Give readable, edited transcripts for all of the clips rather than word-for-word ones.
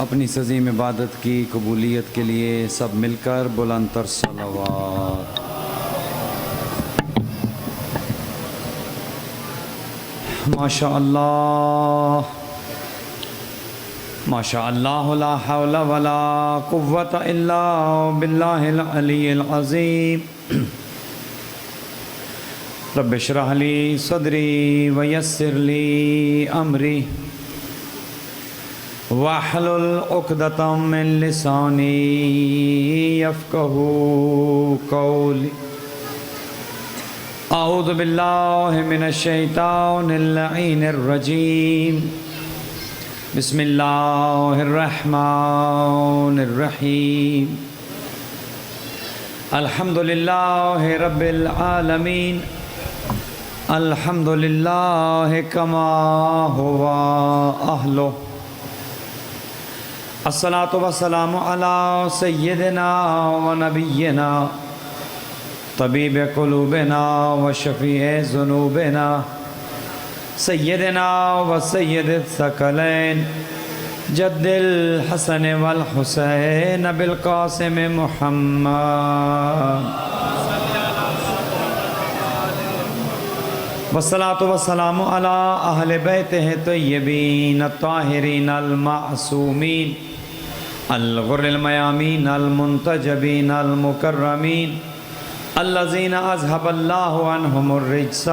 اپنی عظیم عبادت کی قبولیت کے لیے سب مل کر بلند تر صلوات۔ ماشاء اللہ ماشاء اللہ لا حول ولا قوت الا باللہ العلی العظیم۔ رب اشرح لی صدری ویسر لی امری واحلل عقدۃ من لسانی یفقہوا قولی۔ اعوذ باللہ من الشیطان اللعین الرجیم۔ بسم اللہ الرحمن الرحیم۔ الحمد للہ رب العالمین، الحمد للہ کما ہوا اہلہ، الصلاۃ والسلام علی سیدنا و نبینا طبیب قلوبنا و شفیع ذنوبنا سیدنا و سید الثقلین جد الحسن والحسین بالقاسم محمد والصلاۃ والسلام علی اہل بیتہ طیبین الطاہرین المعصومین الغر المیامین المنتجبین المکرمین الذین اذهب اللہ عنہم الرجس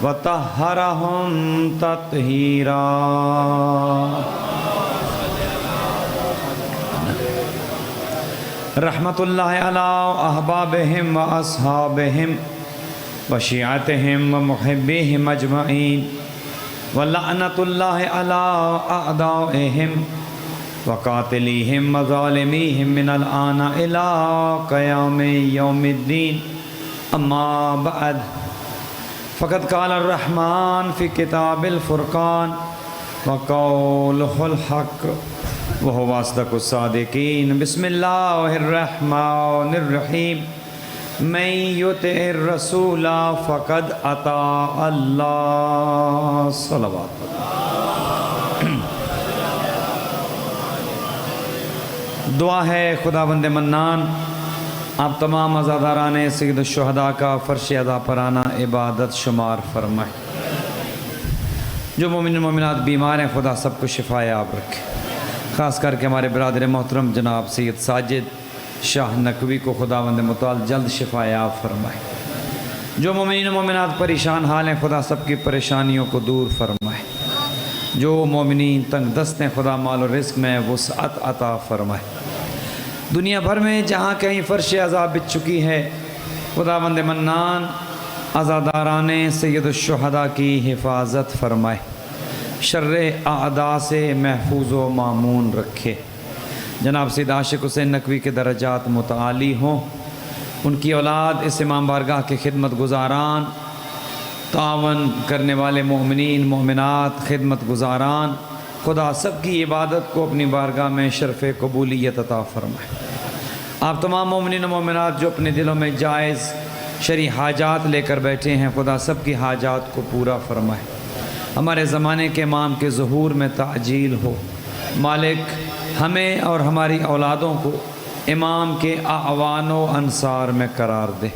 وطہرہم تطہیرا۔ رحمت اللہ علی احبابہم و اصحابہم و شیعتہم و محبیہم اجمعین ولعنت اللہ علی اعدائہم وقاتلیہم وظالمیہم من الآن الى قیام یوم الدین۔ اما بعد فقد قال الرحمن فی کتاب الفرقان وقولہ الحق وہو اصدق الصادقین۔ بسم اللہ الرحمن الرحیم۔ من یطع الرسول فقد اطاع اللہ۔ صلوات۔ دعا ہے خداوند منان آپ تمام عزاداران سید الشہداء کا فرش ادا پرانہ عبادت شمار فرمائے۔ جو مومن مومنات بیمار ہیں خدا سب کو شفا یاب رکھے، خاص کر کے ہمارے برادر محترم جناب سید ساجد شاہ نقوی کو خداوند متعال جلد شفا یاب فرمائے۔ جو مومنین مومنات پریشان حال ہیں خدا سب کی پریشانیوں کو دور فرمائے۔ جو مومنین تنگ دست ہیں خدا مال و رزق میں وسعت عطا فرمائے۔ دنیا بھر میں جہاں کہیں فرش عذاب بچ چکی ہے خداوند منان عزاداران سید الشہداء کی حفاظت فرمائے، شر اعداء سے محفوظ و مامون رکھے۔ جناب سید عاشق حسین نقوی کے درجات متعالی ہوں، ان کی اولاد اس امام بارگاہ کے خدمت گزاران، تعاون کرنے والے مومنین مومنات خدمت گزاران، خدا سب کی عبادت کو اپنی بارگاہ میں شرف قبولیت عطا فرمائے۔ آپ تمام مومنین و مومنات جو اپنے دلوں میں جائز شرعی حاجات لے کر بیٹھے ہیں خدا سب کی حاجات کو پورا فرمائے۔ ہمارے زمانے کے امام کے ظہور میں تعجیل ہو۔ مالک ہمیں اور ہماری اولادوں کو امام کے اعوان و انصار میں قرار دے۔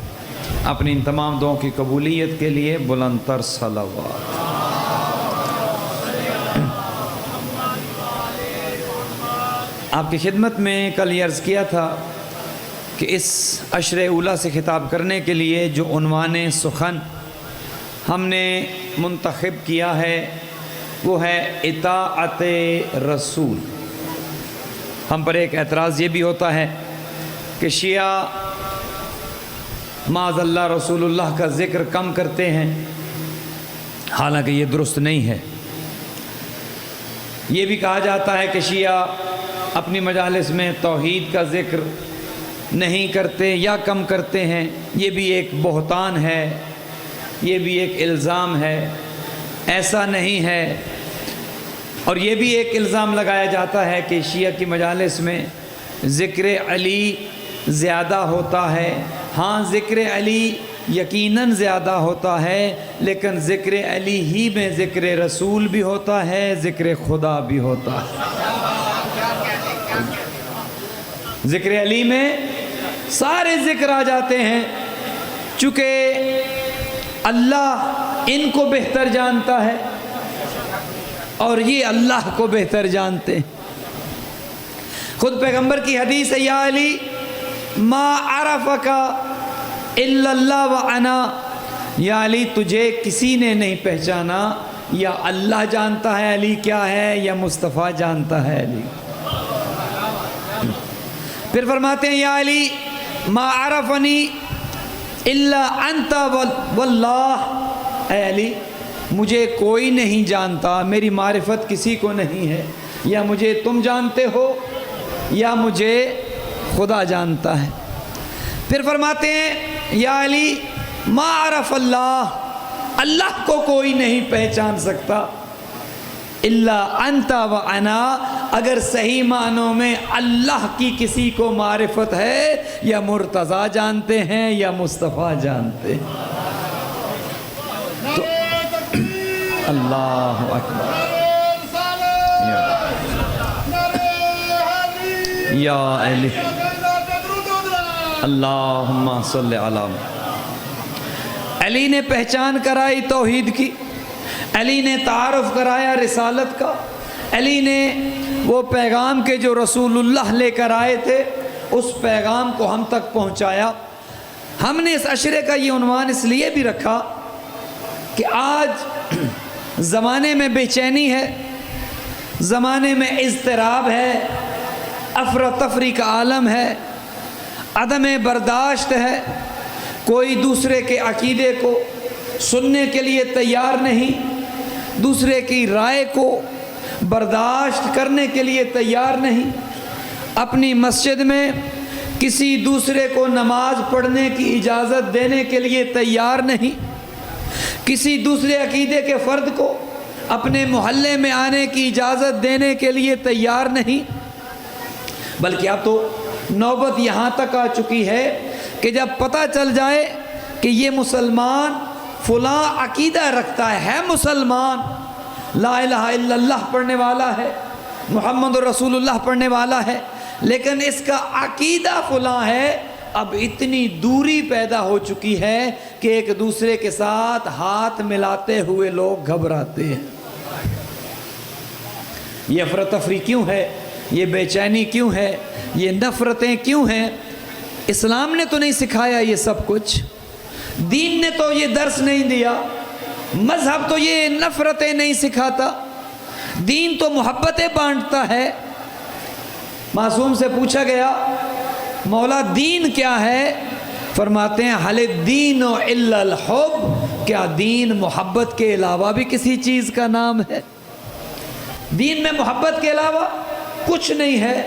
اپنی ان تمام دعاؤں کی قبولیت کے لیے بلند تر صلوات۔ آپ کی خدمت میں کل یہ عرض کیا تھا کہ اس عشر اولیٰ سے خطاب کرنے کے لیے جو عنوان سخن ہم نے منتخب کیا ہے وہ ہے اطاعت رسول۔ ہم پر ایک اعتراض یہ بھی ہوتا ہے کہ شیعہ معاذ اللہ رسول اللہ کا ذکر کم کرتے ہیں، حالانکہ یہ درست نہیں ہے۔ یہ بھی کہا جاتا ہے کہ شیعہ اپنی مجالس میں توحید کا ذکر نہیں کرتے یا کم کرتے ہیں، یہ بھی ایک بہتان ہے، یہ بھی ایک الزام ہے۔ ایسا نہیں ہے۔ اور یہ بھی ایک الزام لگایا جاتا ہے کہ شیعہ کی مجالس میں ذکر علی زیادہ ہوتا ہے۔ ہاں ذکر علی یقیناً زیادہ ہوتا ہے، لیکن ذکر علی ہی میں ذکر رسول بھی ہوتا ہے، ذکر خدا بھی ہوتا ہے۔ ذکر علی میں سارے ذکر آ جاتے ہیں، چونکہ اللہ ان کو بہتر جانتا ہے اور یہ اللہ کو بہتر جانتے ہیں۔ خود پیغمبر کی حدیث ہے، یا علی ما عرفک الا اللہ وانا، یا علی تجھے کسی نے نہیں پہچانا، یا اللہ جانتا ہے علی کیا ہے، یا مصطفیٰ جانتا ہے علی۔ پھر فرماتے ہیں یا علی ما عرفنی الا انت واللہ، اے علی مجھے کوئی نہیں جانتا، میری معرفت کسی کو نہیں ہے، یا مجھے تم جانتے ہو یا مجھے خدا جانتا ہے۔ پھر فرماتے ہیں یا علی ما عرف اللہ، اللہ کو کوئی نہیں پہچان سکتا، الا انت و انا، اگر صحیح معنوں میں اللہ کی کسی کو معرفت ہے یا مرتضیٰ جانتے ہیں یا مصطفیٰ جانتے ہیں۔ تو اللہ اکبر، یا علی اللہم صلی علی۔ علی نے پہچان کرائی توحید کی، علی نے تعارف کرایا رسالت کا، علی نے وہ پیغام کے جو رسول اللہ لے کر آئے تھے اس پیغام کو ہم تک پہنچایا۔ ہم نے اس عشرے کا یہ عنوان اس لیے بھی رکھا کہ آج زمانے میں بے چینی ہے، زمانے میں اضطراب ہے، افراتفری کا عالم ہے، عدم برداشت ہے، کوئی دوسرے کے عقیدے کو سننے کے لیے تیار نہیں، دوسرے کی رائے کو برداشت کرنے کے لیے تیار نہیں، اپنی مسجد میں کسی دوسرے کو نماز پڑھنے کی اجازت دینے کے لیے تیار نہیں، کسی دوسرے عقیدے کے فرد کو اپنے محلے میں آنے کی اجازت دینے کے لیے تیار نہیں، بلکہ اب تو نوبت یہاں تک آ چکی ہے کہ جب پتہ چل جائے کہ یہ مسلمان فلاں عقیدہ رکھتا ہے مسلمان، لا الہ الا اللہ پڑھنے والا ہے، محمد رسول اللہ پڑھنے والا ہے، لیکن اس کا عقیدہ فلاں ہے، اب اتنی دوری پیدا ہو چکی ہے کہ ایک دوسرے کے ساتھ ہاتھ ملاتے ہوئے لوگ گھبراتے ہیں۔ یہ افراتفری کیوں ہے؟ یہ بے چینی کیوں ہے؟ یہ نفرتیں کیوں ہیں؟ اسلام نے تو نہیں سکھایا یہ سب کچھ، دین نے تو یہ درس نہیں دیا، مذہب تو یہ نفرتیں نہیں سکھاتا، دین تو محبتیں بانٹتا ہے۔ معصوم سے پوچھا گیا مولا دین کیا ہے؟ فرماتے ہیں حل الدین الا الحب، کیا دین محبت کے علاوہ بھی کسی چیز کا نام ہے؟ دین میں محبت کے علاوہ کچھ نہیں ہے،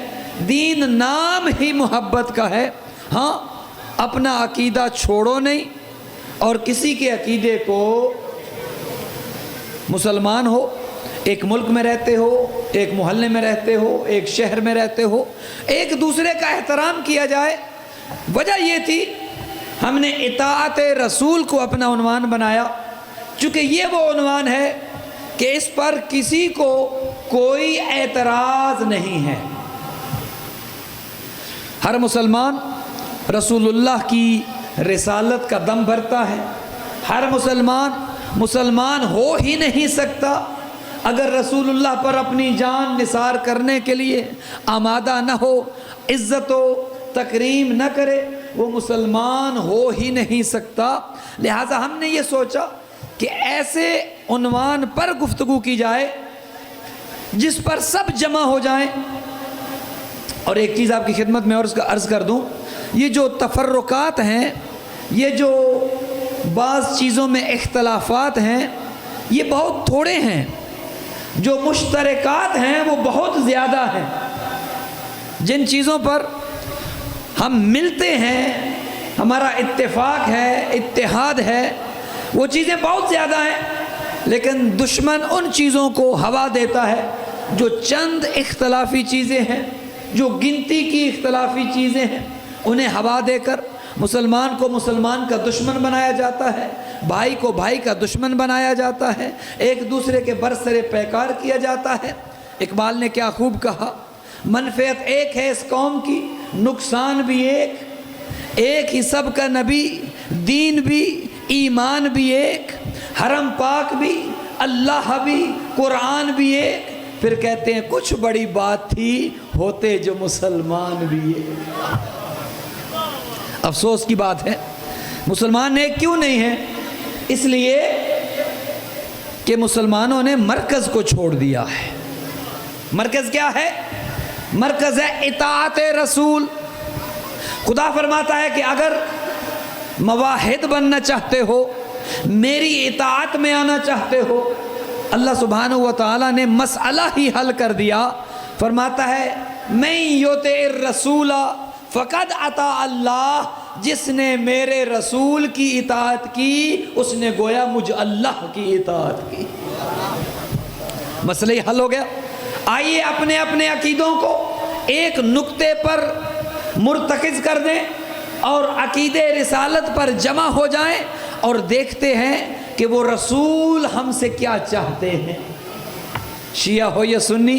دین نام ہی محبت کا ہے۔ ہاں اپنا عقیدہ چھوڑو نہیں، اور کسی کے عقیدے کو، مسلمان ہو، ایک ملک میں رہتے ہو، ایک محلے میں رہتے ہو، ایک شہر میں رہتے ہو، ایک دوسرے کا احترام کیا جائے۔ وجہ یہ تھی ہم نے اطاعت رسول کو اپنا عنوان بنایا، چونکہ یہ وہ عنوان ہے کہ اس پر کسی کو کوئی اعتراض نہیں ہے۔ ہر مسلمان رسول اللہ کی رسالت کا دم بھرتا ہے، ہر مسلمان ہو ہی نہیں سکتا اگر رسول اللہ پر اپنی جان نثار کرنے کے لیے آمادہ نہ ہو، عزت و تکریم نہ کرے، وہ مسلمان ہو ہی نہیں سکتا۔ لہٰذا ہم نے یہ سوچا کہ ایسے عنوان پر گفتگو کی جائے جس پر سب جمع ہو جائیں۔ اور ایک چیز آپ کی خدمت میں اور عرض کر دوں، یہ جو تفرقات ہیں، یہ جو بعض چیزوں میں اختلافات ہیں، یہ بہت تھوڑے ہیں، جو مشترکات ہیں وہ بہت زیادہ ہیں۔ جن چیزوں پر ہم ملتے ہیں، ہمارا اتفاق ہے، اتحاد ہے، وہ چیزیں بہت زیادہ ہیں، لیکن دشمن ان چیزوں کو ہوا دیتا ہے جو چند اختلافی چیزیں ہیں، جو گنتی کی اختلافی چیزیں ہیں، انہیں ہوا دے کر مسلمان کو مسلمان کا دشمن بنایا جاتا ہے، بھائی کو بھائی کا دشمن بنایا جاتا ہے، ایک دوسرے کے برسر پیکار کیا جاتا ہے۔ اقبال نے کیا خوب کہا، منفعت ایک ہے اس قوم کی نقصان بھی ایک ہی سب کا نبی، دین بھی، ایمان بھی ایک، حرم پاک بھی، اللہ بھی، قرآن بھی ایک۔ پھر کہتے ہیں کچھ بڑی بات تھی، ہوتے جو مسلمان بھی ایک۔ افسوس کی بات ہے مسلمان ایک کیوں نہیں ہیں؟ اس لیے کہ مسلمانوں نے مرکز کو چھوڑ دیا ہے۔ مرکز کیا ہے؟ مرکز ہے اطاعت رسول۔ خدا فرماتا ہے کہ اگر موحد بننا چاہتے ہو، میری اطاعت میں آنا چاہتے ہو، اللہ سبحانہ و تعالیٰ نے مسئلہ ہی حل کر دیا۔ فرماتا ہے من یطع الرسول فقد اطاع اللہ، جس نے میرے رسول کی اطاعت کی اس نے گویا مجھ اللہ کی اطاعت کی۔ مسئلہ ہی حل ہو گیا۔ آئیے اپنے اپنے عقیدوں کو ایک نقطے پر مرتکز کر دیں اور عقیدِ رسالت پر جمع ہو جائیں اور دیکھتے ہیں کہ وہ رسول ہم سے کیا چاہتے ہیں۔ شیعہ ہو یا سنی،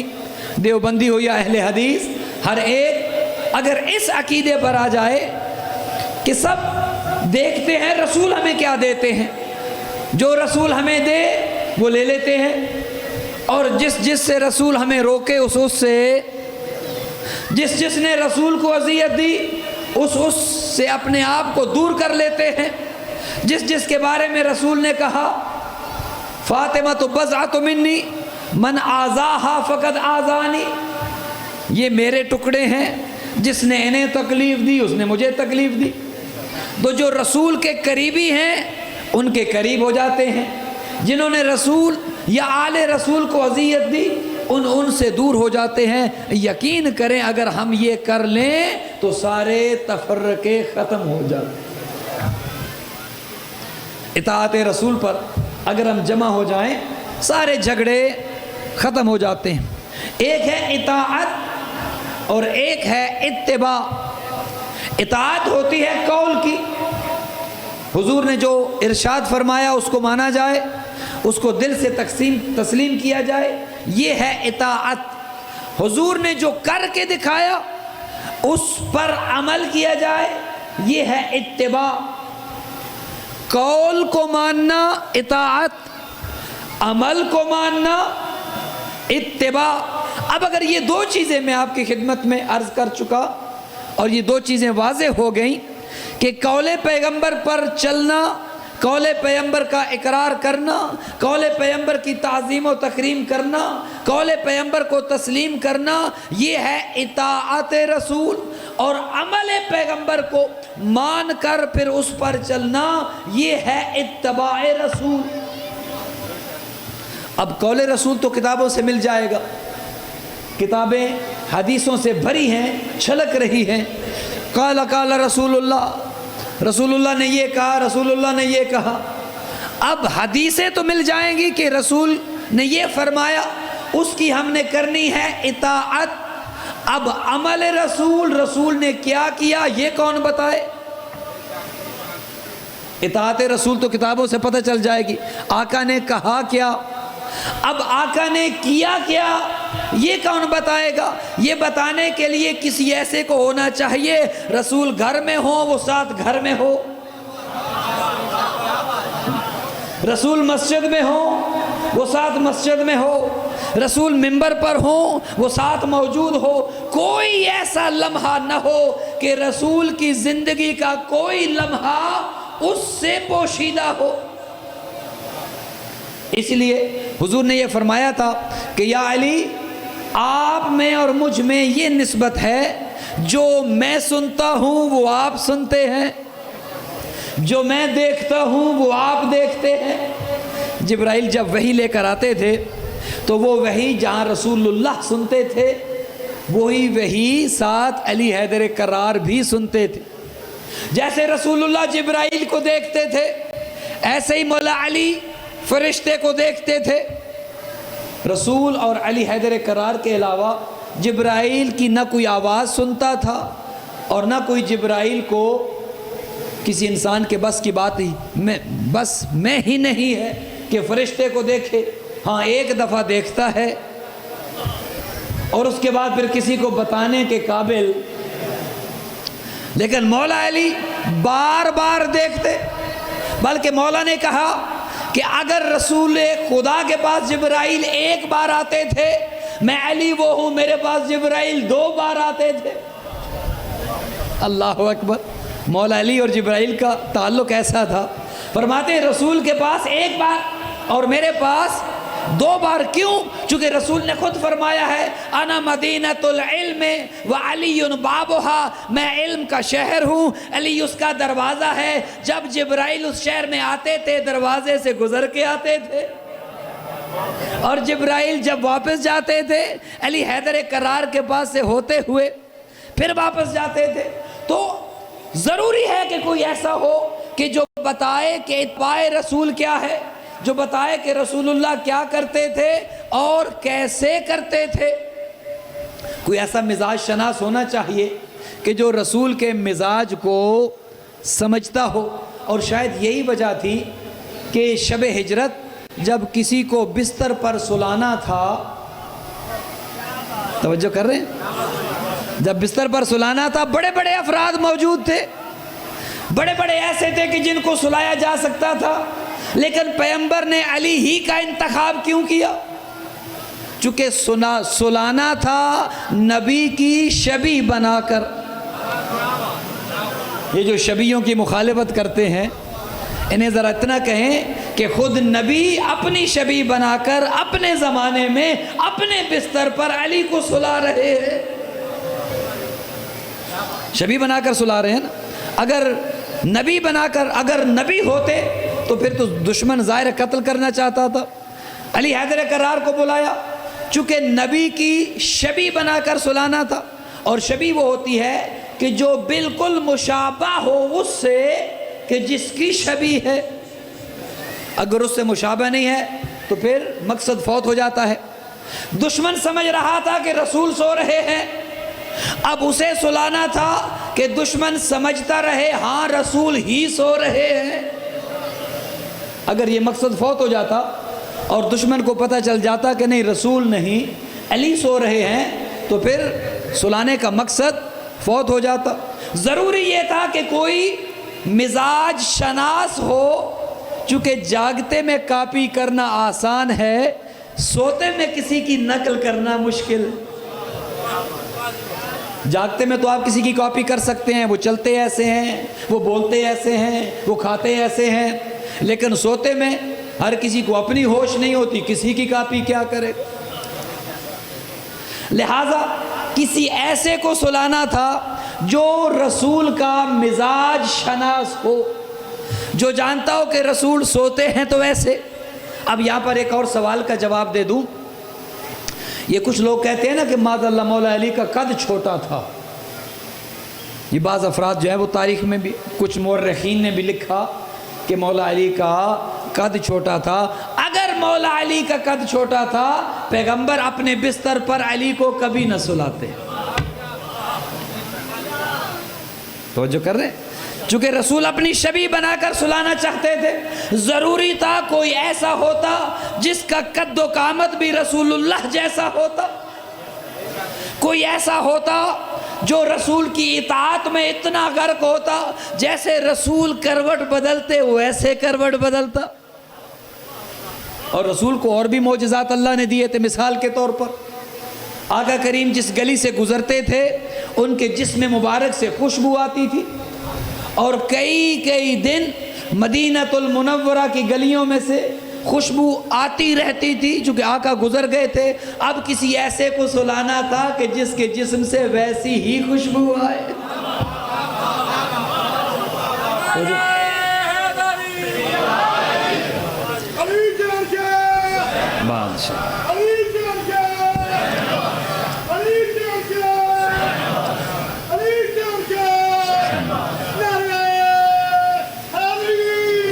دیوبندی ہو یا اہل حدیث، ہر ایک اگر اس عقیدے پر آ جائے کہ سب دیکھتے ہیں رسول ہمیں کیا دیتے ہیں، جو رسول ہمیں دے وہ لے لیتے ہیں، اور جس سے رسول ہمیں روکے اس سے، جس نے رسول کو اذیت دی اس سے اپنے آپ کو دور کر لیتے ہیں۔ جس کے بارے میں رسول نے کہا فاطمہ تو بضعۃ منی من آذاہا فقد آذانی، یہ میرے ٹکڑے ہیں، جس نے انہیں تکلیف دی اس نے مجھے تکلیف دی۔ تو جو رسول کے قریبی ہیں ان کے قریب ہو جاتے ہیں، جنہوں نے رسول یا آل رسول کو اذیت دی ان سے دور ہو جاتے ہیں۔ یقین کریں اگر ہم یہ کر لیں تو سارے تفرقے ختم ہو جاتے ہیں۔ اطاعت رسول پر اگر ہم جمع ہو جائیں سارے جھگڑے ختم ہو جاتے ہیں۔ ایک ہے اطاعت اور ایک ہے اتباع۔ اطاعت ہوتی ہے قول کی، حضور نے جو ارشاد فرمایا اس کو مانا جائے، اس کو دل سے تسلیم کیا جائے، یہ ہے اطاعت۔ حضور نے جو کر کے دکھایا اس پر عمل کیا جائے، یہ ہے اتباع۔ قول کو ماننا اطاعت، عمل کو ماننا اتباع۔ اب اگر یہ دو چیزیں میں آپ کی خدمت میں عرض کر چکا اور یہ دو چیزیں واضح ہو گئیں کہ قول پیغمبر پر چلنا، قول پیغمبر کا اقرار کرنا، قول پیغمبر کی تعظیم و تکریم کرنا، قول پیغمبر کو تسلیم کرنا، یہ ہے اطاعت رسول، اور عمل پیغمبر کو مان کر پھر اس پر چلنا، یہ ہے اتباع رسول۔ اب قول رسول تو کتابوں سے مل جائے گا، کتابیں حدیثوں سے بھری ہیں، چھلک رہی ہیں۔ قال قال رسول اللہ، رسول اللہ نے یہ کہا، رسول اللہ نے یہ کہا۔ اب حدیثیں تو مل جائیں گی کہ رسول نے یہ فرمایا، اس کی ہم نے کرنی ہے اطاعت۔ اب عمل رسول نے کیا کیا یہ کون بتائے؟ اطاعت رسول تو کتابوں سے پتہ چل جائے گی، آقا نے کہا کیا، اب آقا نے کیا کیا یہ کون بتائے گا؟ یہ بتانے کے لیے کسی ایسے کو ہونا چاہیے رسول گھر میں ہو وہ ساتھ گھر میں ہو، رسول مسجد میں ہو وہ ساتھ مسجد میں ہو، رسول منبر پر ہو وہ ساتھ موجود ہو۔ کوئی ایسا لمحہ نہ ہو کہ رسول کی زندگی کا کوئی لمحہ اس سے پوشیدہ ہو۔ اس لیے حضور نے یہ فرمایا تھا کہ یا علی، آپ میں اور مجھ میں یہ نسبت ہے، جو میں سنتا ہوں وہ آپ سنتے ہیں، جو میں دیکھتا ہوں وہ آپ دیکھتے ہیں۔ جبرائیل جب وحی لے کر آتے تھے تو وہ وحی جہاں رسول اللہ سنتے تھے وہی وحی ساتھ علی حیدر کرار بھی سنتے تھے۔ جیسے رسول اللہ جبرائیل کو دیکھتے تھے ایسے ہی مولا علی فرشتے کو دیکھتے تھے۔ رسول اور علی حیدر کرار کے علاوہ جبرائیل کی نہ کوئی آواز سنتا تھا اور نہ کوئی جبرائیل کو کسی انسان کے بس کی بات ہی میں ہی نہیں ہے کہ فرشتے کو دیکھے۔ ہاں ایک دفعہ دیکھتا ہے اور اس کے بعد پھر کسی کو بتانے کے قابل لیکن مولا علی بار بار دیکھتے، بلکہ مولا نے کہا کہ اگر رسول خدا کے پاس جبرائیل ایک بار آتے تھے، میں علی وہ ہوں، میرے پاس جبرائیل 2 بار آتے تھے۔ اللہ اکبر، مولا علی اور جبرائیل کا تعلق ایسا تھا، فرماتے ہیں رسول کے پاس ایک بار اور میرے پاس 2 بار۔ کیوں؟ چونکہ رسول نے خود فرمایا ہے انا مدینۃ العلم وعلی بابھا، میں علم کا شہر ہوں، علی اس کا دروازہ ہے۔ جب جبرائیل اس شہر میں آتے تھے دروازے سے گزر کے آتے تھے، اور جبرائیل جب واپس جاتے تھے علی حیدر کرار کے پاس سے ہوتے ہوئے پھر واپس جاتے تھے۔ تو ضروری ہے کہ کوئی ایسا ہو کہ جو بتائے کہ اتباع رسول کیا ہے، جو بتائے کہ رسول اللہ کیا کرتے تھے اور کیسے کرتے تھے۔ کوئی ایسا مزاج شناس ہونا چاہیے کہ جو رسول کے مزاج کو سمجھتا ہو، اور شاید یہی وجہ تھی کہ شب ہجرت جب کسی کو بستر پر سلانا تھا، توجہ کر رہے ہیں، جب بستر پر سلانا تھا بڑے بڑے افراد موجود تھے، بڑے بڑے ایسے تھے کہ جن کو سلایا جا سکتا تھا، لیکن پیغمبر نے علی ہی کا انتخاب کیوں کیا؟ چونکہ سلانا تھا نبی کی شبیہ بنا کر۔ یہ جو شبیہوں کی مخالفت کرتے ہیں انہیں ذرا اتنا کہیں کہ خود نبی اپنی شبیہ بنا کر اپنے زمانے میں اپنے بستر پر علی کو سلا رہے ہیں، شبیہ بنا کر سلا رہے ہیں نا۔ اگر نبی بنا کر، اگر نبی ہوتے تو پھر تو دشمن ظاہر قتل کرنا چاہتا تھا۔ علی حیدر کرار کو بلایا، چونکہ نبی کی شبیہ بنا کر سلانا تھا، اور شبیہ وہ ہوتی ہے کہ جو بالکل مشابہ ہو اس سے کہ جس کی شبیہ ہے۔ اگر اس سے مشابہ نہیں ہے تو پھر مقصد فوت ہو جاتا ہے۔ دشمن سمجھ رہا تھا کہ رسول سو رہے ہیں، اب اسے سلانا تھا کہ دشمن سمجھتا رہے ہاں رسول ہی سو رہے ہیں۔ اگر یہ مقصد فوت ہو جاتا اور دشمن کو پتہ چل جاتا کہ نہیں رسول نہیں علی سو رہے ہیں، تو پھر سلانے کا مقصد فوت ہو جاتا۔ ضروری یہ تھا کہ کوئی مزاج شناس ہو، چونکہ جاگتے میں کاپی کرنا آسان ہے، سوتے میں کسی کی نقل کرنا مشکل۔ جاگتے میں تو آپ کسی کی کاپی کر سکتے ہیں، وہ چلتے ایسے ہیں، وہ بولتے ایسے ہیں، وہ کھاتے ایسے ہیں، لیکن سوتے میں ہر کسی کو اپنی ہوش نہیں ہوتی، کسی کی کاپی کیا کرے۔ لہٰذا کسی ایسے کو سلانا تھا جو رسول کا مزاج شناس ہو، جو جانتا ہو کہ رسول سوتے ہیں تو ایسے۔ اب یہاں پر ایک اور سوال کا جواب دے دوں۔ یہ کچھ لوگ کہتے ہیں نا کہ معاذ اللہ مولا علی کا قد چھوٹا تھا۔ یہ بعض افراد جو ہے وہ تاریخ میں بھی کچھ مورخین نے بھی لکھا کہ مولا علی کا قد چھوٹا تھا۔ اگر مولا علی کا قد چھوٹا تھا پیغمبر اپنے بستر پر علی کو کبھی نہ سلاتے۔ توجہ کر رہے ہیں؟ چونکہ رسول اپنی شبیہ بنا کر سلانا چاہتے تھے، ضروری تھا کوئی ایسا ہوتا جس کا قد و قامت بھی رسول اللہ جیسا ہوتا، کوئی ایسا ہوتا جو رسول کی اطاعت میں اتنا غرق ہوتا جیسے رسول کروٹ بدلتے ویسے کروٹ بدلتا۔ اور رسول کو اور بھی معجزات اللہ نے دیے تھے۔ مثال کے طور پر آقا کریم جس گلی سے گزرتے تھے ان کے جسم مبارک سے خوشبو آتی تھی، اور کئی دن مدینۃ المنورہ کی گلیوں میں سے خوشبو آتی رہتی تھی، چونکہ آقا گزر گئے تھے۔ اب کسی ایسے کو سلانا تھا کہ جس کے جسم سے ویسی ہی خوشبو آئے۔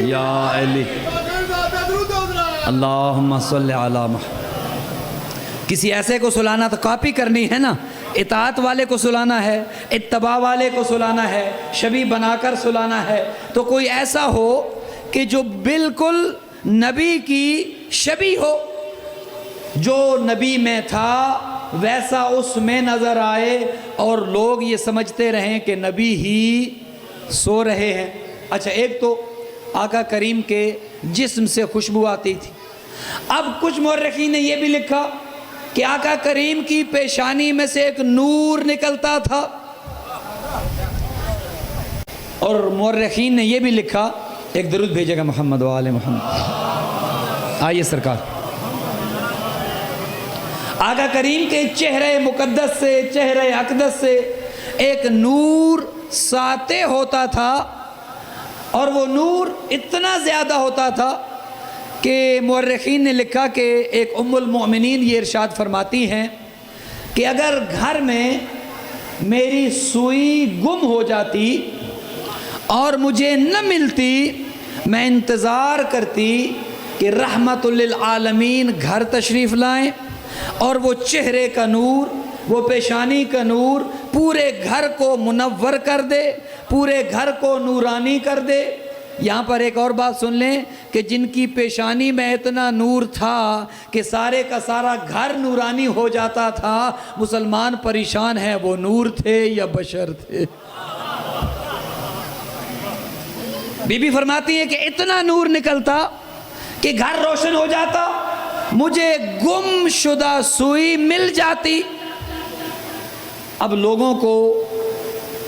یا علی اللہم صلی علی محمد۔ کسی ایسے کو سلانا تو کاپی کرنی ہے نا، اطاعت والے کو سلانا ہے، اتباع والے کو سلانا ہے، شبیہ بنا کر سلانا ہے، تو کوئی ایسا ہو کہ جو بالکل نبی کی شبیہ ہو، جو نبی میں تھا ویسا اس میں نظر آئے اور لوگ یہ سمجھتے رہیں کہ نبی ہی سو رہے ہیں۔ اچھا، ایک تو آقا کریم کے جسم سے خوشبو آتی تھی۔ اب کچھ مورخین نے یہ بھی لکھا کہ آقا کریم کی پیشانی میں سے ایک نور نکلتا تھا، اور مورخین نے یہ بھی لکھا، ایک درود بھیجے گا محمد و آل محمد۔ آئیے سرکار، آقا کریم کے چہرے مقدس سے، چہرے اقدس سے ایک نور ساطع ہوتا تھا، اور وہ نور اتنا زیادہ ہوتا تھا کہ مورخین نے لکھا کہ ایک ام المؤمنین یہ ارشاد فرماتی ہیں کہ اگر گھر میں میری سوئی گم ہو جاتی اور مجھے نہ ملتی، میں انتظار کرتی کہ رحمت للعالمین گھر تشریف لائیں اور وہ چہرے کا نور، وہ پیشانی کا نور پورے گھر کو منور کر دے، پورے گھر کو نورانی کر دے۔ یہاں پر ایک اور بات سن لیں کہ جن کی پیشانی میں اتنا نور تھا کہ سارے کا سارا گھر نورانی ہو جاتا تھا، مسلمان پریشان ہیں وہ نور تھے یا بشر تھے؟ بی بی فرماتی ہے کہ اتنا نور نکلتا کہ گھر روشن ہو جاتا، مجھے گم شدہ سوئی مل جاتی۔ اب لوگوں کو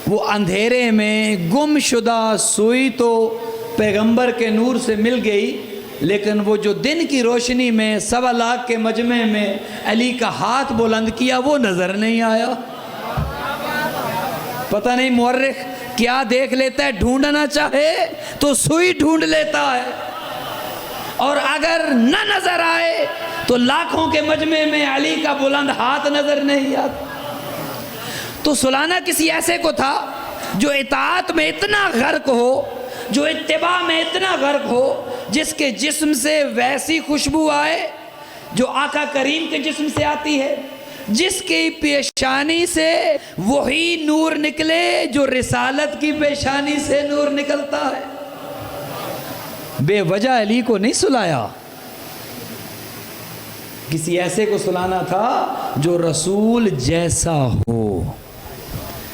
وہ اندھیرے میں گم شدہ سوئی تو پیغمبر کے نور سے مل گئی، لیکن وہ جو دن کی روشنی میں 1.25 لاکھ کے مجمع میں علی کا ہاتھ بلند کیا وہ نظر نہیں آیا۔ پتہ نہیں مورخ کیا دیکھ لیتا ہے، ڈھونڈنا چاہے تو سوئی ڈھونڈ لیتا ہے، اور اگر نہ نظر آئے تو لاکھوں کے مجمع میں علی کا بلند ہاتھ نظر نہیں آتا۔ تو سلانا کسی ایسے کو تھا جو اطاعت میں اتنا غرق ہو، جو اتباع میں اتنا غرق ہو، جس کے جسم سے ویسی خوشبو آئے جو آقا کریم کے جسم سے آتی ہے، جس کی پیشانی سے وہی نور نکلے جو رسالت کی پیشانی سے نور نکلتا ہے۔ بے وجہ علی کو نہیں سلایا، کسی ایسے کو سلانا تھا جو رسول جیسا ہو۔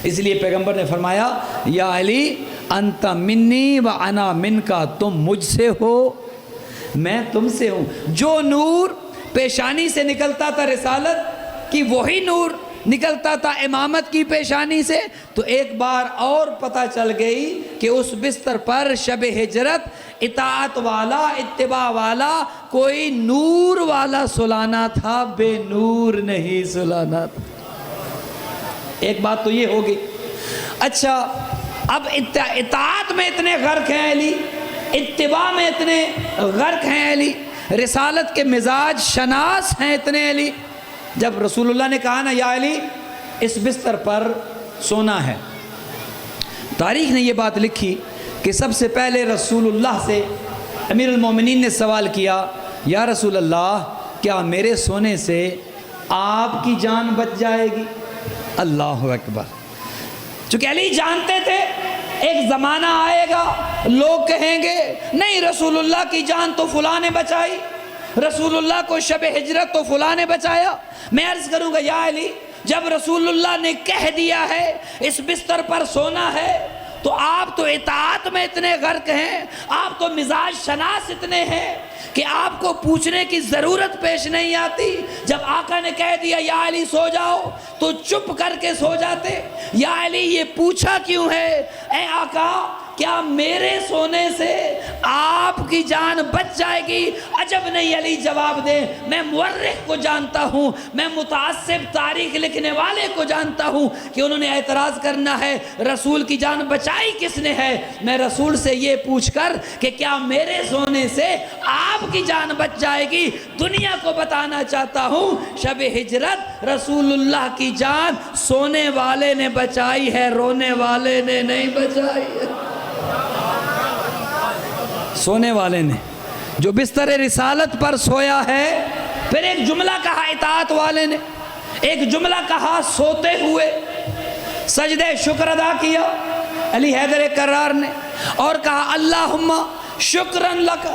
اس لیے پیغمبر نے فرمایا، یا علی انت منی و انا منکا، تم مجھ سے ہو میں تم سے ہوں۔ جو نور پیشانی سے نکلتا تھا رسالت کی، وہی نور نکلتا تھا امامت کی پیشانی سے۔ تو ایک بار اور پتہ چل گئی کہ اس بستر پر شب ہجرت اطاعت والا، اتباع والا، کوئی نور والا سلانا تھا، بے نور نہیں سلانا تھا۔ ایک بات تو یہ ہوگی۔ اچھا، اب اطاعت میں اتنے غرق ہیں علی، اتباع میں اتنے غرق ہیں علی، رسالت کے مزاج شناس ہیں اتنے علی۔ جب رسول اللہ نے کہا نا، یا علی اس بستر پر سونا ہے، تاریخ نے یہ بات لکھی کہ سب سے پہلے رسول اللہ سے امیر المومنین نے سوال کیا، یا رسول اللہ کیا میرے سونے سے آپ کی جان بچ جائے گی؟ اللہ اکبر۔ چونکہ علی جانتے تھے ایک زمانہ آئے گا لوگ کہیں گے نہیں رسول اللہ کی جان تو فلاں نے بچائی، رسول اللہ کو شب ہجرت تو فلاں نے بچایا۔ میں عرض کروں گا، یا علی جب رسول اللہ نے کہہ دیا ہے اس بستر پر سونا ہے، تو آپ تو اطاعت میں اتنے غرق ہیں، آپ تو مزاج شناس اتنے ہیں کہ آپ کو پوچھنے کی ضرورت پیش نہیں آتی۔ جب آقا نے کہہ دیا یا علی سو جاؤ تو چپ کر کے سو جاتے۔ یا علی یہ پوچھا کیوں ہے؟ اے آقا کیا میرے سونے سے آپ کی جان بچ جائے گی؟ عجب نہیں علی جواب دے، میں مورخ کو جانتا ہوں، میں متعصب تاریخ لکھنے والے کو جانتا ہوں کہ انہوں نے اعتراض کرنا ہے رسول کی جان بچائی کس نے ہے۔ میں رسول سے یہ پوچھ کر کہ کیا میرے سونے سے آپ کی جان بچ جائے گی، دنیا کو بتانا چاہتا ہوں شب ہجرت رسول اللہ کی جان سونے والے نے بچائی ہے، رونے والے نے نہیں بچائی ہے۔ سونے والے نے جو بستر رسالت پر سویا ہے۔ پھر ایک جملہ کہا اطاعت والے نے، ایک جملہ کہا سوتے ہوئے، سجدہ شکر ادا کیا علی حیدر کرار نے، اور کہا اللہم شکرن لک،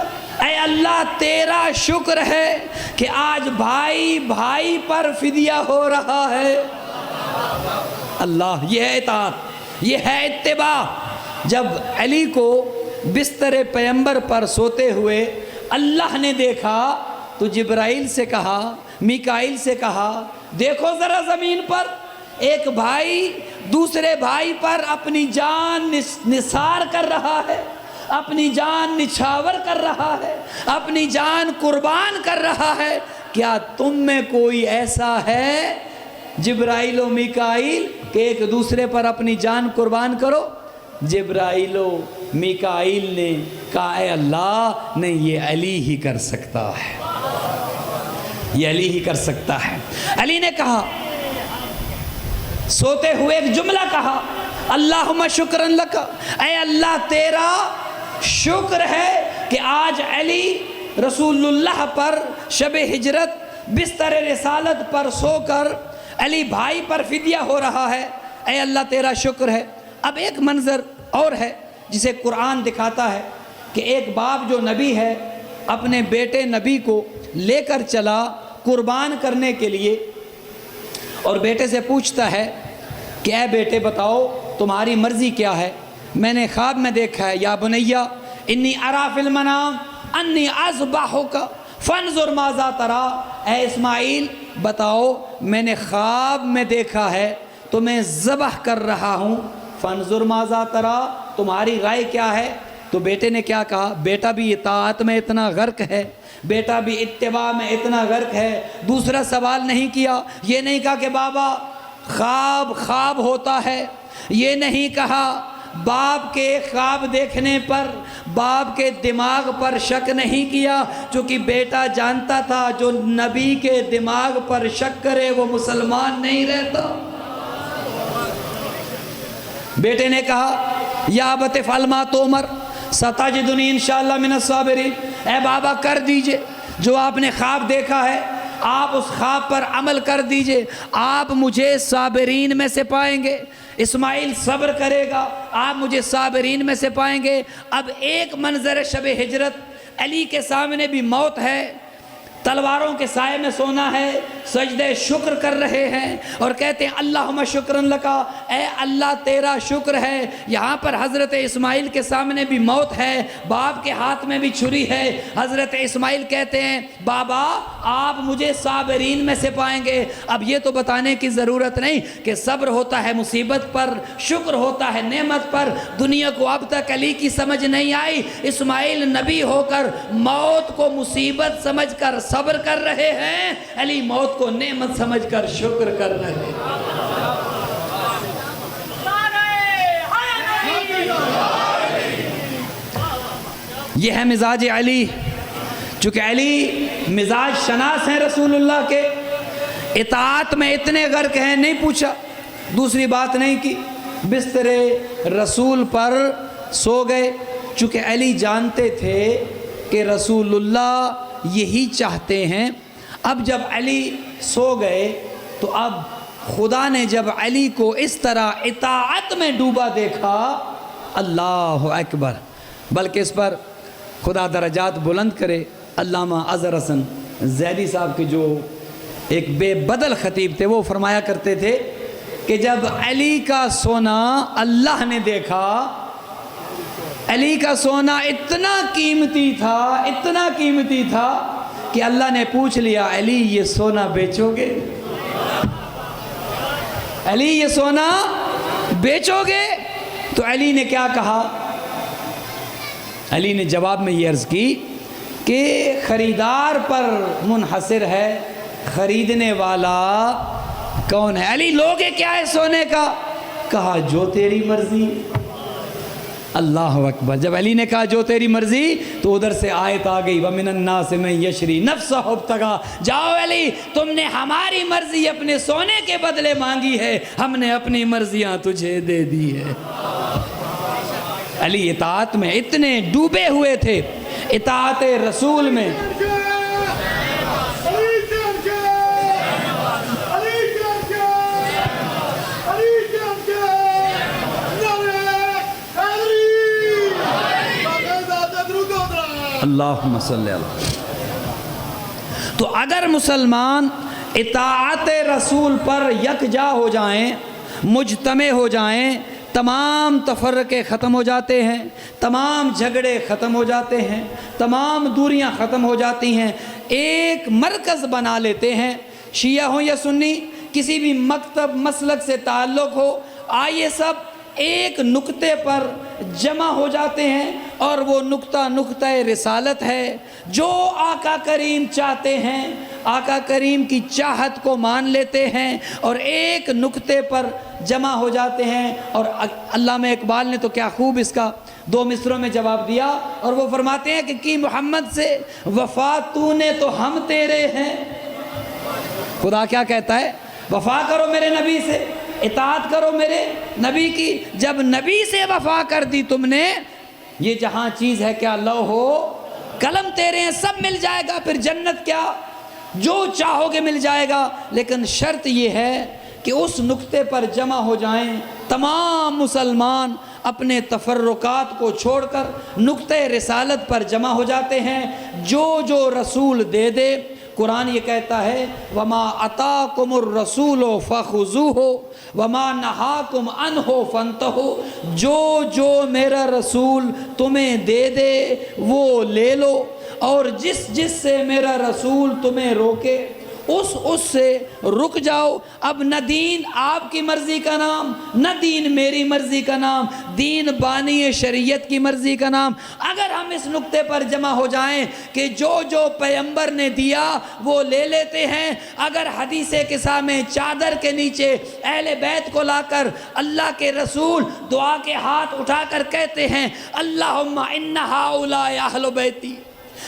اے اللہ تیرا شکر ہے کہ آج بھائی بھائی پر فدیہ ہو رہا ہے۔ اللہ، یہ ہے اطاعت، یہ ہے اتباع۔ جب علی کو بستر پیمبر پر سوتے ہوئے اللہ نے دیکھا تو جبرائیل سے کہا، میکائیل سے کہا، دیکھو ذرا زمین پر ایک بھائی دوسرے بھائی پر اپنی جان نثار کر رہا ہے، اپنی جان نچھاور کر رہا ہے، اپنی جان قربان کر رہا ہے، کیا تم میں کوئی ایسا ہے جبرائیل و میکائیل کہ ایک دوسرے پر اپنی جان قربان کرو؟ جبرائیل و میکائیل نے کہا اے اللہ نہیں، یہ علی ہی کر سکتا ہے، یہ علی ہی کر سکتا ہے۔ علی نے کہا، سوتے ہوئے ایک جملہ کہا، اللہم شکرن لکا، اے اللہ تیرا شکر ہے کہ آج علی رسول اللہ پر شب ہجرت بستر رسالت پر سو کر علی بھائی پر فدیہ ہو رہا ہے، اے اللہ تیرا شکر ہے۔ اب ایک منظر اور ہے جسے قرآن دکھاتا ہے کہ ایک باپ جو نبی ہے اپنے بیٹے نبی کو لے کر چلا قربان کرنے کے لیے، اور بیٹے سے پوچھتا ہے کہ اے بیٹے بتاؤ تمہاری مرضی کیا ہے؟ میں نے خواب میں دیکھا ہے، یا بنیا انی ارا فی المنام انی اذبحک فانظر ماذا تری، اے اسماعیل بتاؤ میں نے خواب میں دیکھا ہے تو میں ذبح کر رہا ہوں، فانظر ماذا تری، تمہاری رائے کیا ہے؟ تو بیٹے نے کیا کہا؟ بیٹا بھی اطاعت میں اتنا غرق ہے، بیٹا بھی اتباع میں اتنا غرق ہے، دوسرا سوال نہیں کیا، یہ نہیں کہا کہ بابا خواب ہوتا ہے، یہ نہیں کہا باپ کے خواب دیکھنے پر باپ کے دماغ پر شک نہیں کیا، چونکہ بیٹا جانتا تھا جو نبی کے دماغ پر شک کرے وہ مسلمان نہیں رہتا۔ بیٹے نے کہا یا ابت افعل ما تؤمر ستجدنی انشاءاللہ من الصابرین، اے بابا کر دیجئے جو آپ نے خواب دیکھا ہے، آپ اس خواب پر عمل کر دیجئے، آپ مجھے صابرین میں سے پائیں گے۔ اسماعیل صبر کرے گا، آپ مجھے صابرین میں سے پائیں گے۔ اب ایک منظر شب ہجرت، علی کے سامنے بھی موت ہے، تلواروں کے سائے میں سونا ہے، سجدہ شکر کر رہے ہیں اور کہتے ہیں اللہم شکرن لکا، اے اللہ تیرا شکر ہے۔ یہاں پر حضرت اسماعیل کے سامنے بھی موت ہے، باپ کے ہاتھ میں بھی چھری ہے۔ حضرت اسماعیل کہتے ہیں بابا آپ مجھے صابرین میں سے پائیں گے۔ اب یہ تو بتانے کی ضرورت نہیں کہ صبر ہوتا ہے مصیبت پر، شکر ہوتا ہے نعمت پر۔ دنیا کو اب تک علی کی سمجھ نہیں آئی، اسماعیل نبی ہو کر موت کو مصیبت سمجھ کر صبر کر رہے ہیں، علی موت کو نعمت سمجھ کر شکر کر رہے ہیں۔ یہ ہے مزاج علی، چونکہ علی مزاج شناس ہیں رسول اللہ کے، اطاعت میں اتنے غرق ہیں، نہیں پوچھا، دوسری بات نہیں کی، بستر رسول پر سو گئے، چونکہ علی جانتے تھے کہ رسول اللہ یہی چاہتے ہیں۔ اب جب علی سو گئے تو اب خدا نے جب علی کو اس طرح اطاعت میں ڈوبا دیکھا، اللہ اکبر، بلکہ اس پر خدا درجات بلند کرے۔ علامہ اظہر حسن زیدی صاحب کے جو ایک بے بدل خطیب تھے، وہ فرمایا کرتے تھے کہ جب علی کا سونا اللہ نے دیکھا، علی کا سونا اتنا قیمتی تھا کہ اللہ نے پوچھ لیا علی یہ سونا بیچو گے؟ علی یہ سونا بیچو گے؟ تو علی نے کیا کہا؟ علی نے جواب میں یہ عرض کی کہ خریدار پر منحصر ہے، خریدنے والا کون ہے؟ علی لوگے کیا ہے سونے کا؟ کہا جو تیری مرضی۔ اللہ اکبر، جب علی نے کہا جو تیری مرضی تو ادھر سے آیت آ گئی وَمِنَ النَّاسِ مَن يَشْرِي نَفْسَهُ ابْتِغَاءَ، جاؤ علی تم نے ہماری مرضی اپنے سونے کے بدلے مانگی ہے، ہم نے اپنی مرضیاں تجھے دے دی ہے۔ علی اطاعت میں اتنے ڈوبے ہوئے تھے، اطاعت رسول میں۔ اللہم صلی اللہ۔ تو اگر مسلمان اطاعت رسول پر یکجا ہو جائیں، مجتمع ہو جائیں، تمام تفرقے ختم ہو جاتے ہیں، تمام جھگڑے ختم ہو جاتے ہیں، تمام دوریاں ختم ہو جاتی ہیں، ایک مرکز بنا لیتے ہیں، شیعہ ہوں یا سنی، کسی بھی مکتب مسلک سے تعلق ہو، آئیے سب ایک نقطے پر جمع ہو جاتے ہیں، اور وہ نقطہ رسالت ہے۔ جو آقا کریم چاہتے ہیں، آقا کریم کی چاہت کو مان لیتے ہیں اور ایک نقطے پر جمع ہو جاتے ہیں۔ اور علامہ اقبال نے تو کیا خوب اس کا 2 مصروں میں جواب دیا، اور وہ فرماتے ہیں کہ کی محمد سے وفا تو نے تو ہم تیرے ہیں۔ خدا کیا کہتا ہے؟ وفا کرو میرے نبی سے، اطاعت کرو میرے نبی کی۔ جب نبی سے وفا کر دی تم نے، یہ جہاں چیز ہے کیا لوح و قلم تیرے ہیں، سب مل جائے گا، پھر جنت کیا جو چاہو گے مل جائے گا۔ لیکن شرط یہ ہے کہ اس نقطے پر جمع ہو جائیں، تمام مسلمان اپنے تفرقات کو چھوڑ کر نقطۂ رسالت پر جمع ہو جاتے ہیں۔ جو رسول دے دے، قرآن یہ کہتا ہے وَمَا أَتَاكُمُ الرَّسُولُ فَخُذُوهُ وَمَا نَهَاكُمْ عَنْهُ فَانْتَهُوا۔ جو میرا رسول تمہیں دے دے وہ لے لو، اور جس سے میرا رسول تمہیں روکے اس سے رک جاؤ۔ اب نہ دین آپ کی مرضی کا نام، نہ دین میری مرضی کا نام، دین بانی شریعت کی مرضی کا نام۔ اگر ہم اس نقطے پر جمع ہو جائیں کہ جو پیغمبر نے دیا وہ لے لیتے ہیں، اگر حدیث قصہ میں چادر کے نیچے اہل بیت کو لا کر اللہ کے رسول دعا کے ہاتھ اٹھا کر کہتے ہیں اللہم ان ہؤلاء اہل بیتی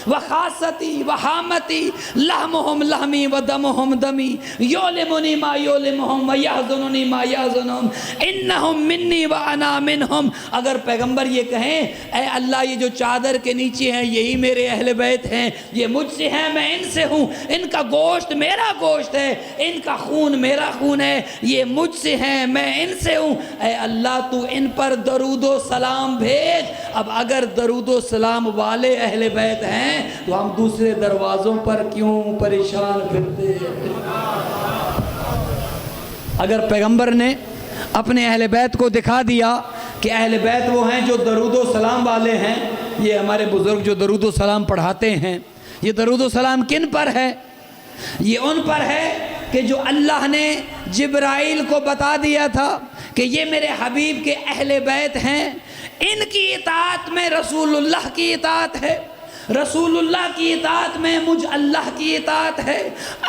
وخاصتی وحامتی لحمہم لحمی ودمہم دمی یولمنی ما یولمہم ویحزننی ما یحزنہم انہم منی وانا منہم۔ اگر پیغمبر یہ کہیں اے اللہ یہ جو چادر کے نیچے ہیں یہی میرے اہل بیت ہیں، یہ مجھ سے ہیں، میں ان سے ہوں، ان کا گوشت میرا گوشت ہے، ان کا خون میرا خون ہے، یہ مجھ سے ہیں، میں ان سے ہوں، اے اللہ تو ان پر درود و سلام بھیج۔ اب اگر درود و سلام والے اہل بیت ہیں تو ہم دوسرے دروازوں پر کیوں پریشان پھرتے ہیں؟ اگر پیغمبر نے اپنے اہل بیت کو دکھا دیا کہ اہل بیت وہ ہیں جو درود و سلام والے ہیں، یہ ہمارے بزرگ جو درود و سلام پڑھاتے ہیں، یہ درود و سلام کن پر ہے؟ یہ ان پر ہے کہ جو اللہ نے جبرائیل کو بتا دیا تھا کہ یہ میرے حبیب کے اہل بیت ہیں، ان کی اطاعت میں رسول اللہ کی اطاعت ہے، رسول اللہ کی اطاعت میں مجھ اللہ کی اطاعت ہے۔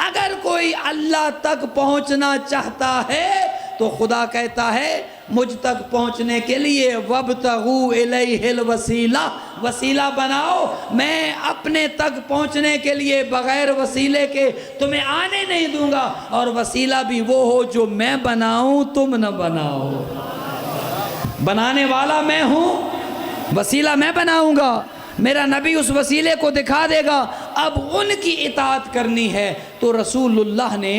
اگر کوئی اللہ تک پہنچنا چاہتا ہے تو خدا کہتا ہے مجھ تک پہنچنے کے لیے وَابْتَغُوا إِلَيْهِ الْوَسِيلَةَ، وسیلہ بناؤ، میں اپنے تک پہنچنے کے لیے بغیر وسیلے کے تمہیں آنے نہیں دوں گا، اور وسیلہ بھی وہ ہو جو میں بناؤں تم نہ بناؤ۔ بنانے والا میں ہوں، وسیلہ میں بناؤں گا، میرا نبی اس وسیلے کو دکھا دے گا۔ اب ان کی اطاعت کرنی ہے۔ تو رسول اللہ نے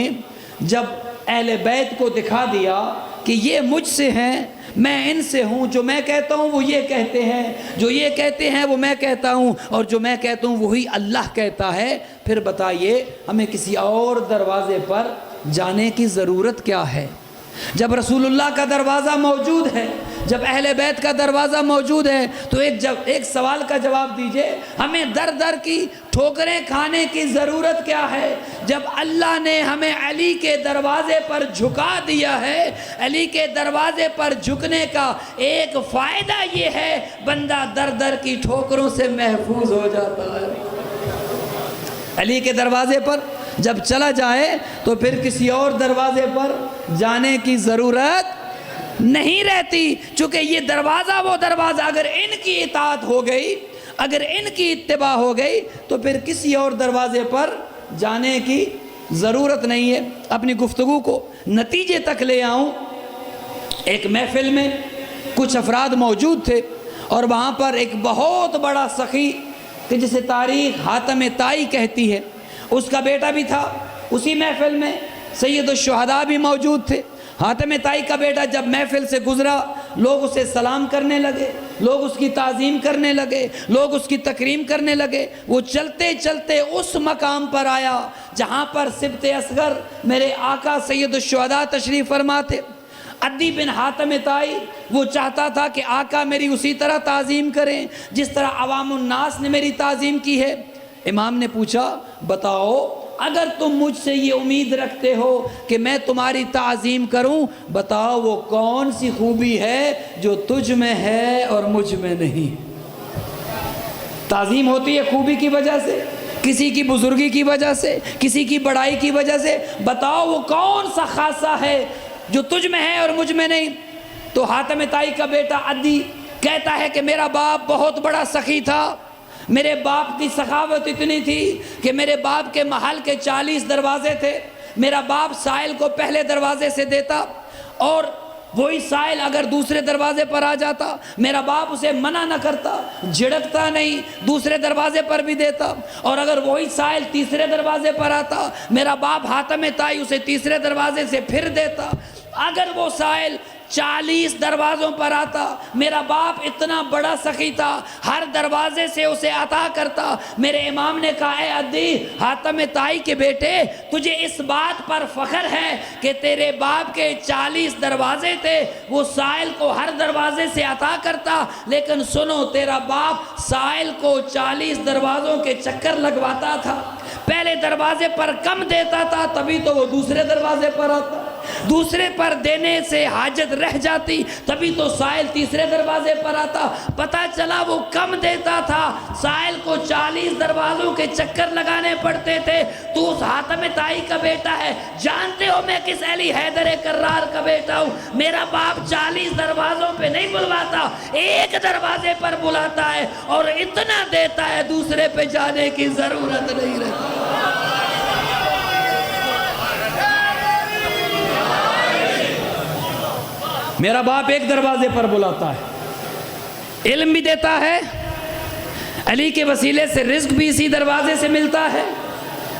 جب اہل بیت کو دکھا دیا کہ یہ مجھ سے ہیں، میں ان سے ہوں، جو میں کہتا ہوں وہ یہ کہتے ہیں، جو یہ کہتے ہیں وہ میں کہتا ہوں، اور جو میں کہتا ہوں وہی اللہ کہتا ہے، پھر بتائیے ہمیں کسی اور دروازے پر جانے کی ضرورت کیا ہے؟ جب رسول اللہ کا دروازہ موجود ہے، جب اہل بیت کا دروازہ موجود ہے، تو ایک سوال کا جواب دیجئے، ہمیں در در کی ٹھوکریں کھانے کی ضرورت کیا ہے؟ جب اللہ نے ہمیں علی کے دروازے پر جھکا دیا ہے، علی کے دروازے پر جھکنے کا ایک فائدہ یہ ہے بندہ در در کی ٹھوکروں سے محفوظ ہو جاتا ہے۔ علی کے دروازے پر جب چلا جائے تو پھر کسی اور دروازے پر جانے کی ضرورت نہیں رہتی، چونکہ یہ دروازہ وہ دروازہ اگر ان کی اطاعت ہو گئی، اگر ان کی اتباع ہو گئی تو پھر کسی اور دروازے پر جانے کی ضرورت نہیں ہے۔ اپنی گفتگو کو نتیجے تک لے آؤں، ایک محفل میں کچھ افراد موجود تھے، اور وہاں پر ایک بہت بڑا سخی کہ جسے تاریخ حاتم طائی کہتی ہے، اس کا بیٹا بھی تھا اسی محفل میں، سید الشہداء بھی موجود تھے۔ حاتم طائی کا بیٹا جب محفل سے گزرا لوگ اسے سلام کرنے لگے، لوگ اس کی تعظیم کرنے لگے، لوگ اس کی تکریم کرنے لگے۔ وہ چلتے چلتے اس مقام پر آیا جہاں پر سبط اصغر میرے آقا سید الشہداء تشریف فرما تھے۔ عدی بن حاتم طائی وہ چاہتا تھا کہ آقا میری اسی طرح تعظیم کریں جس طرح عوام الناس نے میری تعظیم کی ہے۔ امام نے پوچھا بتاؤ اگر تم مجھ سے یہ امید رکھتے ہو کہ میں تمہاری تعظیم کروں، بتاؤ وہ کون سی خوبی ہے جو تجھ میں ہے اور مجھ میں نہیں؟ تعظیم ہوتی ہے خوبی کی وجہ سے، کسی کی بزرگی کی وجہ سے، کسی کی بڑائی کی وجہ سے۔ بتاؤ وہ کون سا خاصہ ہے جو تجھ میں ہے اور مجھ میں نہیں؟ تو حاتم طائی کا بیٹا عدی کہتا ہے کہ میرا باپ بہت بڑا سخی تھا، میرے باپ کی سخاوت اتنی تھی کہ میرے باپ کے محل کے 40 دروازے تھے، میرا باپ سائل کو پہلے دروازے سے دیتا اور وہی سائل اگر دوسرے دروازے پر آ جاتا میرا باپ اسے منع نہ کرتا، جھڑکتا نہیں، دوسرے دروازے پر بھی دیتا، اور اگر وہی سائل تیسرے دروازے پر آتا میرا باپ حاتم طائی اسے تیسرے دروازے سے پھر دیتا۔ اگر وہ سائل 40 دروازوں پر آتا میرا باپ اتنا بڑا سخی تھا، ہر دروازے سے اسے عطا کرتا۔ میرے امام نے کہا اے عدی، حاتم طائی کے بیٹے تجھے اس بات پر فخر ہے کہ تیرے باپ کے 40 دروازے تھے، وہ سائل کو ہر دروازے سے عطا کرتا، لیکن سنو تیرا باپ سائل کو 40 دروازوں کے چکر لگواتا تھا، پہلے دروازے پر کم دیتا تھا تبھی تو وہ دوسرے دروازے پر آتا، دوسرے پر دینے سے حاجت رہ جاتی تبھی تو سائل تیسرے دروازے پر آتا۔ پتہ چلا وہ کم دیتا تھا، سائل کو 40 دروازوں کے چکر لگانے پڑتے تھے۔ تو اس حاتم طائی کا بیٹا ہے، جانتے ہو میں کس علی حیدر کرار کا بیٹا ہوں؟ میرا باپ 40 دروازوں پہ نہیں بلواتا، ایک دروازے پر بلاتا ہے اور اتنا دیتا ہے دوسرے پہ جانے کی ضرورت نہیں رہتی۔ میرا باپ ایک دروازے پر بلاتا ہے، علم بھی دیتا ہے، علی کے وسیلے سے رزق بھی اسی دروازے سے ملتا ہے،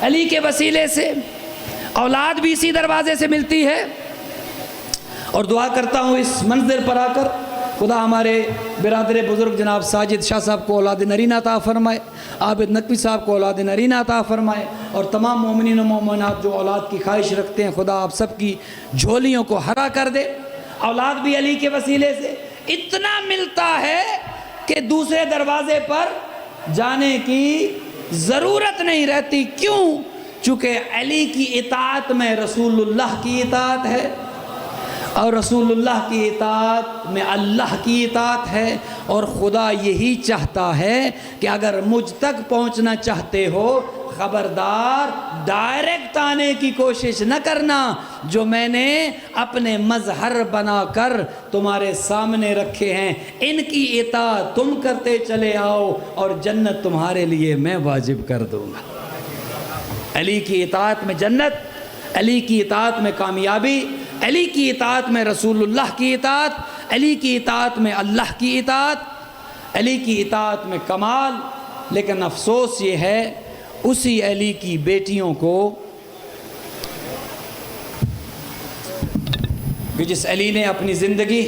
علی کے وسیلے سے اولاد بھی اسی دروازے سے ملتی ہے۔ اور دعا کرتا ہوں اس منزل پر آ کر خدا ہمارے برادر بزرگ جناب ساجد شاہ صاحب کو اولاد نرینہ عطا فرمائے، عابد نقوی صاحب کو اولاد نرینہ عطا فرمائے، اور تمام مومنین و مومنات جو اولاد کی خواہش رکھتے ہیں خدا آپ سب کی جھولیوں کو ہرا کر دے۔ اولاد بھی علی کے وسیلے سے اتنا ملتا ہے کہ دوسرے دروازے پر جانے کی ضرورت نہیں رہتی۔ کیوں؟ چونکہ علی کی اطاعت میں رسول اللہ کی اطاعت ہے، اور رسول اللہ کی اطاعت میں اللہ کی اطاعت ہے، اور خدا یہی چاہتا ہے کہ اگر مجھ تک پہنچنا چاہتے ہو خبردار ڈائریکٹ آنے کی کوشش نہ کرنا، جو میں نے اپنے مظہر بنا کر تمہارے سامنے رکھے ہیں ان کی اطاعت تم کرتے چلے آؤ اور جنت تمہارے لیے میں واجب کر دوں گا۔ علی کی اطاعت میں جنت، علی کی اطاعت میں کامیابی، علی کی اطاعت میں رسول اللہ کی اطاعت، علی کی اطاعت میں اللہ کی اطاعت، علی کی اطاعت میں کمال۔ لیکن افسوس یہ ہے اسی علی کی بیٹیوں کو کہ جس علی نے اپنی زندگی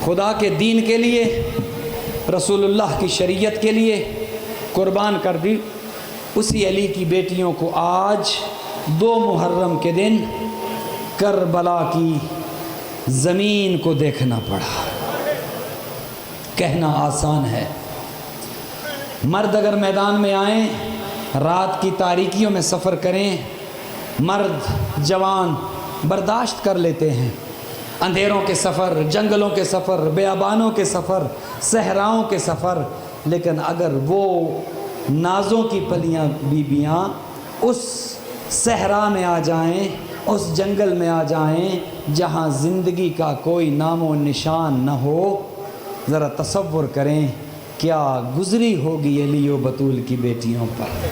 خدا کے دین کے لیے، رسول اللہ کی شریعت کے لیے قربان کر دی، اسی علی کی بیٹیوں کو آج 2 محرم کے دن کربلا کی زمین کو دیکھنا پڑا۔ کہنا آسان ہے، مرد اگر میدان میں آئیں، رات کی تاریکیوں میں سفر کریں، مرد جوان برداشت کر لیتے ہیں، اندھیروں کے سفر، جنگلوں کے سفر، بیابانوں کے سفر، صحراؤں کے سفر، لیکن اگر وہ نازوں کی پلیاں بیبیاں اس صحرا میں آ جائیں، اس جنگل میں آ جائیں جہاں زندگی کا کوئی نام و نشان نہ ہو، ذرا تصور کریں کیا گزری ہوگی علی و بطول کی بیٹیوں پر۔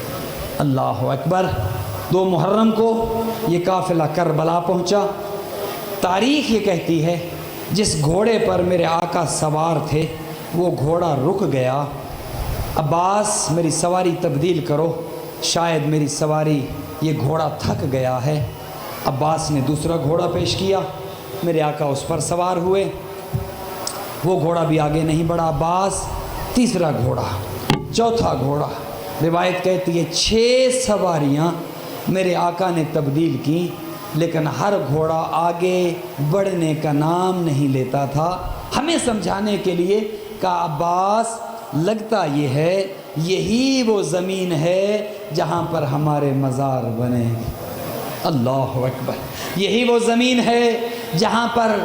اللہ اکبر۔ 2 محرم کو یہ قافلہ کربلا پہنچا۔ تاریخ یہ کہتی ہے جس گھوڑے پر میرے آقا سوار تھے وہ گھوڑا رک گیا۔ عباس میری سواری تبدیل کرو، شاید میری سواری یہ گھوڑا تھک گیا ہے۔ عباس نے دوسرا گھوڑا پیش کیا، میرے آقا اس پر سوار ہوئے۔ وہ گھوڑا بھی آگے نہیں بڑھا، عباس تیسرا گھوڑا، چوتھا گھوڑا۔ روایت کہتی ہے 6 سواریاں میرے آقا نے تبدیل کی، لیکن ہر گھوڑا آگے بڑھنے کا نام نہیں لیتا تھا، ہمیں سمجھانے کے لیے کہ عباس لگتا یہ ہے یہی وہ زمین ہے جہاں پر ہمارے مزار بنے گے۔ اللہ اکبر، یہی وہ زمین ہے جہاں پر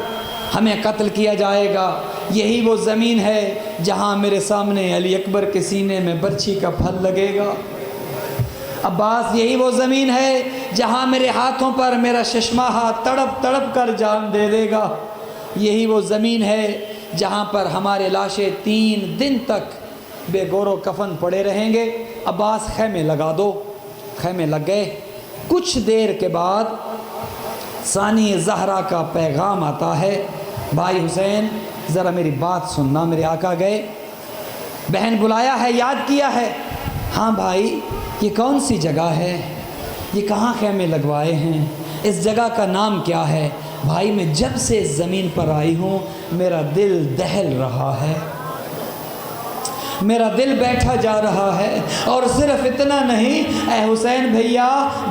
ہمیں قتل کیا جائے گا، یہی وہ زمین ہے جہاں میرے سامنے علی اکبر کے سینے میں برچھی کا پھل لگے گا۔ عباس یہی وہ زمین ہے جہاں میرے ہاتھوں پر میرا ششمہ ہاتھ تڑپ تڑپ کر جان دے دے گا، یہی وہ زمین ہے جہاں پر ہمارے لاشیں 3 دن تک بے گور و کفن پڑے رہیں گے۔ عباس خیمے لگا دو۔ خیمے لگ گئے۔ کچھ دیر کے بعد ثانی زہرا کا پیغام آتا ہے، بھائی حسین ذرا میری بات سننا۔ میرے آقا گئے، بہن بلایا ہے، یاد کیا ہے؟ ہاں بھائی، یہ کون سی جگہ ہے؟ یہ کہاں خیمے لگوائے ہیں؟ اس جگہ کا نام کیا ہے؟ بھائی میں جب سے اس زمین پر آئی ہوں میرا دل دہل رہا ہے، میرا دل بیٹھا جا رہا ہے، اور صرف اتنا نہیں اے حسین بھیا،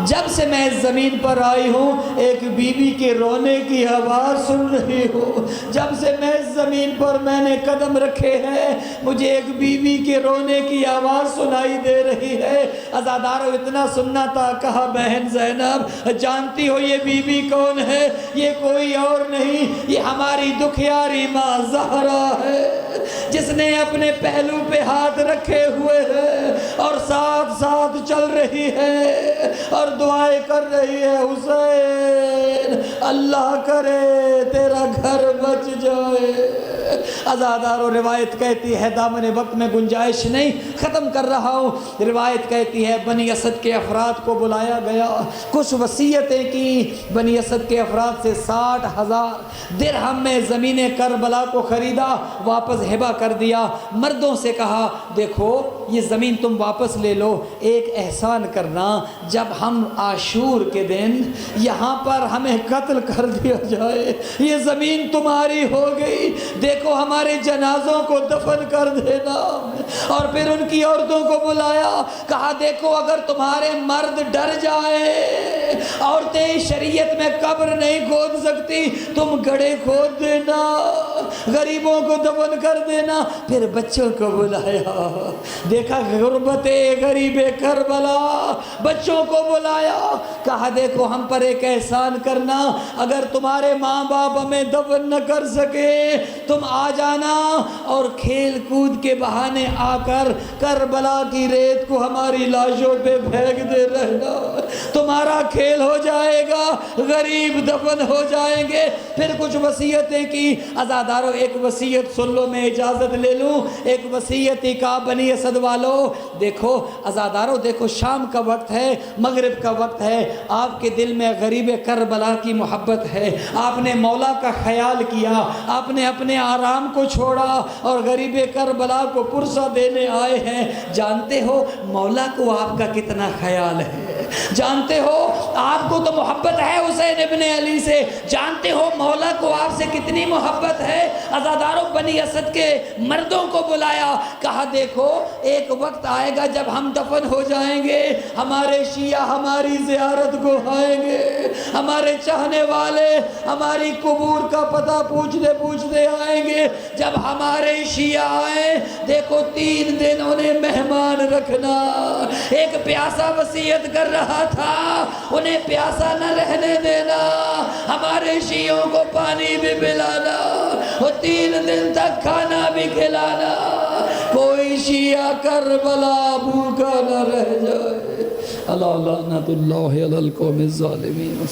جب سے میں اس زمین پر آئی ہوں ایک بی بی کے رونے کی آواز سن رہی ہوں۔ جب سے میں اس زمین پر میں نے قدم رکھے ہیں مجھے ایک بی بی کے رونے کی آواز سنائی دے رہی ہے۔ عزادارو اتنا سننا تھا، کہا بہن زینب جانتی ہو یہ بی بی کون ہے؟ یہ کوئی اور نہیں، یہ ہماری دکھیاری ماں زہرا ہے، جس نے اپنے پہلو پہ ہاتھ رکھے ہوئے ہیں اور ساتھ ساتھ چل رہی ہے اور دعائیں کر رہی ہے، حسین اللہ کرے تیرا گھر بچ جائے۔ عزادارو روایت کہتی ہے، دامن وقت میں گنجائش نہیں، ختم کر رہا ہوں۔ روایت کہتی ہے بنی اسد کے افراد کو بلایا گیا، کچھ وصیتیں کی، بنی اسد کے افراد سے 60,000 درہم میں زمین کربلا کو خریدا، واپس ہبہ کر دیا۔ مردوں سے کہا دیکھو یہ زمین تم واپس لے لو، ایک احسان کرنا، جب ہم عاشور کے دن یہاں پر ہمیں قتل کر دیا جائے یہ زمین تمہاری ہو گئی، دیکھو ہمارے جنازوں کو دفن کر دینا۔ اور پھر ان کی عورتوں کو بلایا، کہا دیکھو اگر تمہارے مرد ڈر جائے، عورتیں شریعت میں قبر نہیں کھود سکتی، تم گڑھے کھود دینا، غریبوں کو دفن کر دینا۔ پھر بچوں کو بلایا، دیکھا غربت غریب کربلا، بچوں کو بلایا، کہا دیکھو ہم پر ایک احسان کرنا، اگر تمہارے ماں باپ ہمیں دفن نہ کر سکے تم آ جانا اور کھیل کود کے بہانے آ کر کربلا کی ریت کو ہماری لاشوں پہ پھینک دے رہنا، تمہارا کھیل ہو جائے گا، غریب دفن ہو جائیں گے۔ پھر کچھ وصیتیں کی۔ عزادارو ایک وصیت سن لو، میں اجازت لے لوں، ایک وصیت ہی کا بنی اسد والو، دیکھو عزادارو دیکھو شام کا وقت ہے، مغرب کا وقت ہے، آپ کے دل میں غریب کربلا کی محبت ہے، آپ نے مولا کا خیال کیا، آپ نے اپنے آرام کو چھوڑا اور غریب کربلا کو پرسہ دینے آئے ہیں۔ جانتے ہو مولا کو آپ کا کتنا خیال ہے، جانتے ہو آپ کو تو محبت ہے حسین ابن علی سے، جانتے ہو مولا کو آپ سے کتنی محبت ہے۔ عزادارو بنی اسد کے مردوں کو بلایا، کہا دیکھو ایک وقت آئے گا جب ہم دفن ہو جائیں گے، ہمارے شیعہ ہماری زیارت کو آئیں گے، ہمارے چاہنے والے ہماری قبور کا پتہ پوچھتے پوچھتے آئیں گے۔ جب ہمارے شیعہ آئیں دیکھو 3 دن انہیں مہمان رکھنا۔ ایک پیاسا وصیت کر رہا تھا، انہیں پیاسا نہ رہنے دینا، ہمارے شیعوں کو پانی بھی پلانا، وہ 3 دن تک کھانا بھی کھلانا، کوئی شیعہ کربلا بھوکا نہ رہ جائے۔ اللہ لعنت اللہ علی القوم الظالمین۔